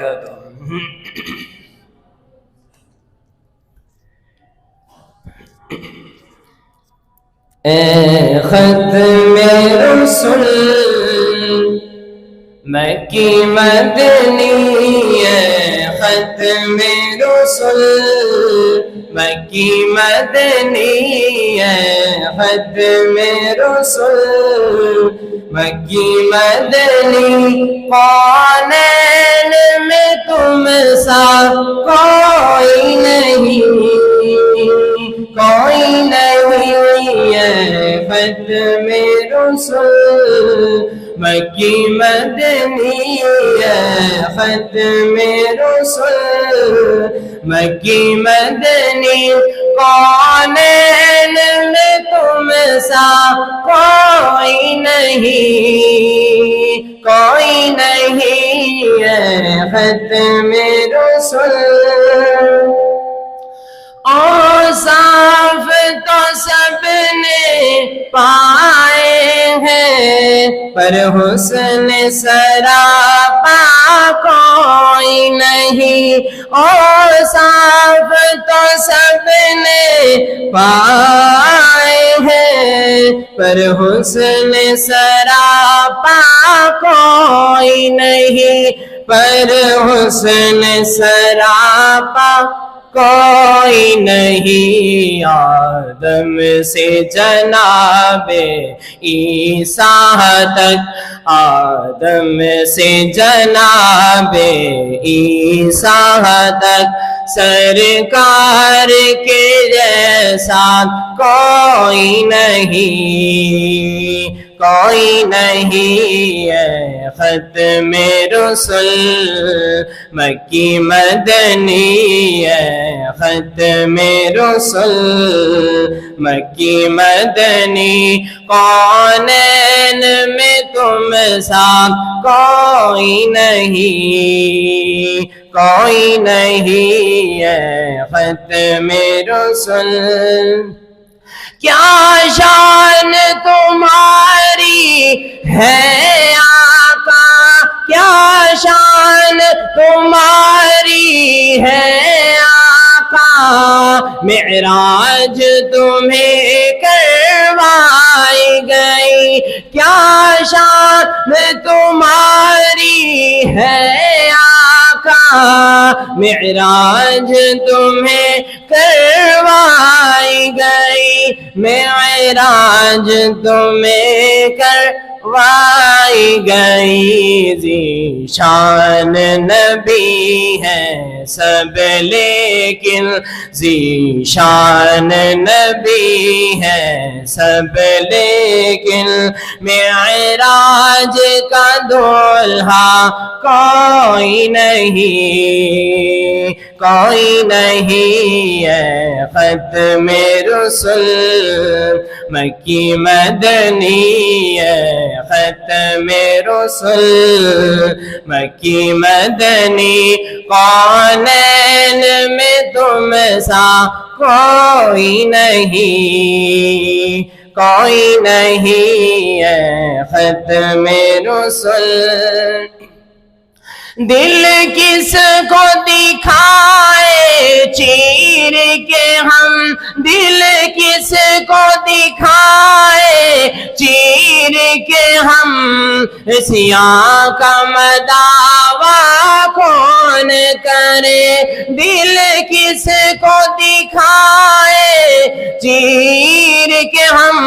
وبركاته. ختم رسل مکی مدنی، ختم رسل مکی مدنی، ختم رسل مکی مدنی، قانین میں تم سا کوئی نہیں، کوئی نہیں ہے، ختم رسل مکی مدنی ہے، ختم رسل مکی مدنی، کونین میں تم سا کوئی نہیں، کوئی نہیں ہے، ختم رسل۔ اوصاف تو سب نے پائے ہیں، پر حسن سراپا کوئی نہیں، اوصاف تو سب نے پائے ہیں، پر حسن سراپا کوئی نہیں، پر حسن سراپا کوئی نہیں، آدم سے جناب عیسیٰ تک، آدم سے جناب عیسیٰ تک، سرکار کے جیسا کوئی نہیں، کوئی نہیں ہے، ختم رسل مکی مدنی ہے، ختم رسل مکی مدنی، کونین میں تم سا کوئی نہیں، کوئی نہیں ہے، ختم رسل۔ کیا شان تمہاری ہے آقا، کیا شان تمہاری ہے آقا، معراج تمہیں کروائی گئی، کیا شان تمہاری ہے آقا، معراج تمہیں کروائی گئی، معراج تمہیں کروائی گئی، ذی شان نبی ہے سب لیکن، ذی شان نبی ہے سب لیکن، معراج کا دولہا کوئی نہیں، کوئی نہیں ہے، ختم رسل مکی مدنی ہے، ختم رسل مکی مدنی، کونین میں تم سا کوئی نہیں، کوئی نہیں ہے، ختم رسل۔ دل کس کو دکھائے چیر کے ہم، دل کس کو دکھائے چیر کے ہم، سیاہ کا مداوا کون کرے، دل کس کو دکھائے چیر کے ہم،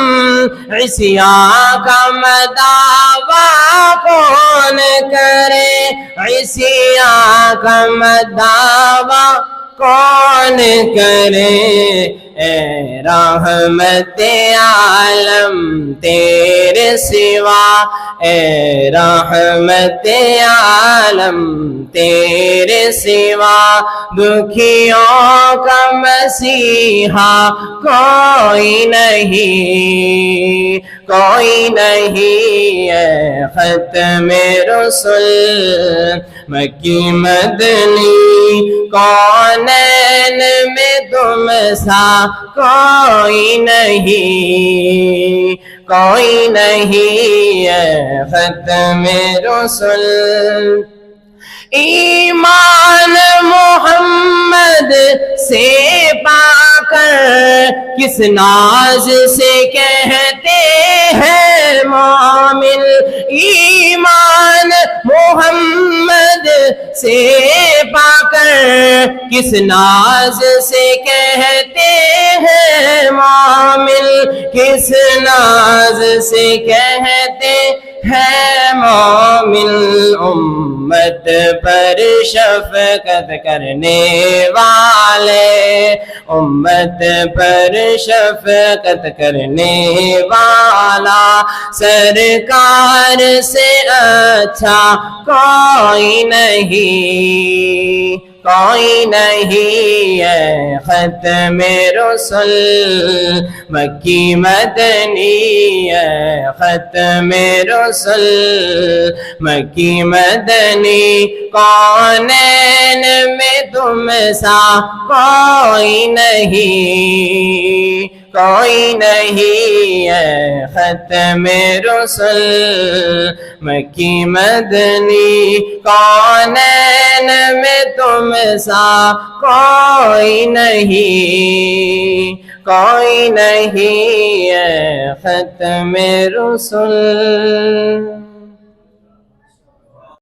سیاہ کا مداوا کون کرے، عیسیٰ کا مداوا کون کرے، اے رحمت عالم تیرے سوا، اے رحمت عالم تیرے سوا، دکھیوں کا مسیحا کوئی نہیں، کوئی نہیں ہے، ختم رسل مکی مدنی، کونین میں تم سا کوئی نہیں، کوئی نہیں ہے، ختم رسل۔ ایمان محمد سے پا کر کس ناز سے کہتے ہیں مومن، ایمان محمد سے پا کر کس ناز سے کہتے ہیں مومن، کس ناز سے کہتے ہیں مومن۔ امت پر شفقت کرنے والے، امت پر شفقت کرنے والا، سرکار سے اچھا کوئی نہیں، کوئی نہیں ہے ختم رسل، مکی مدنی ہے ختم رسل، مکی مدنی، کونین میں تم سا کوئی نہیں، کوئی نہیں ہے ختم رسل، مکی مدنی، کونین میں تم سا کوئی نہیں، کوئی نہیں ہے ختم رسل۔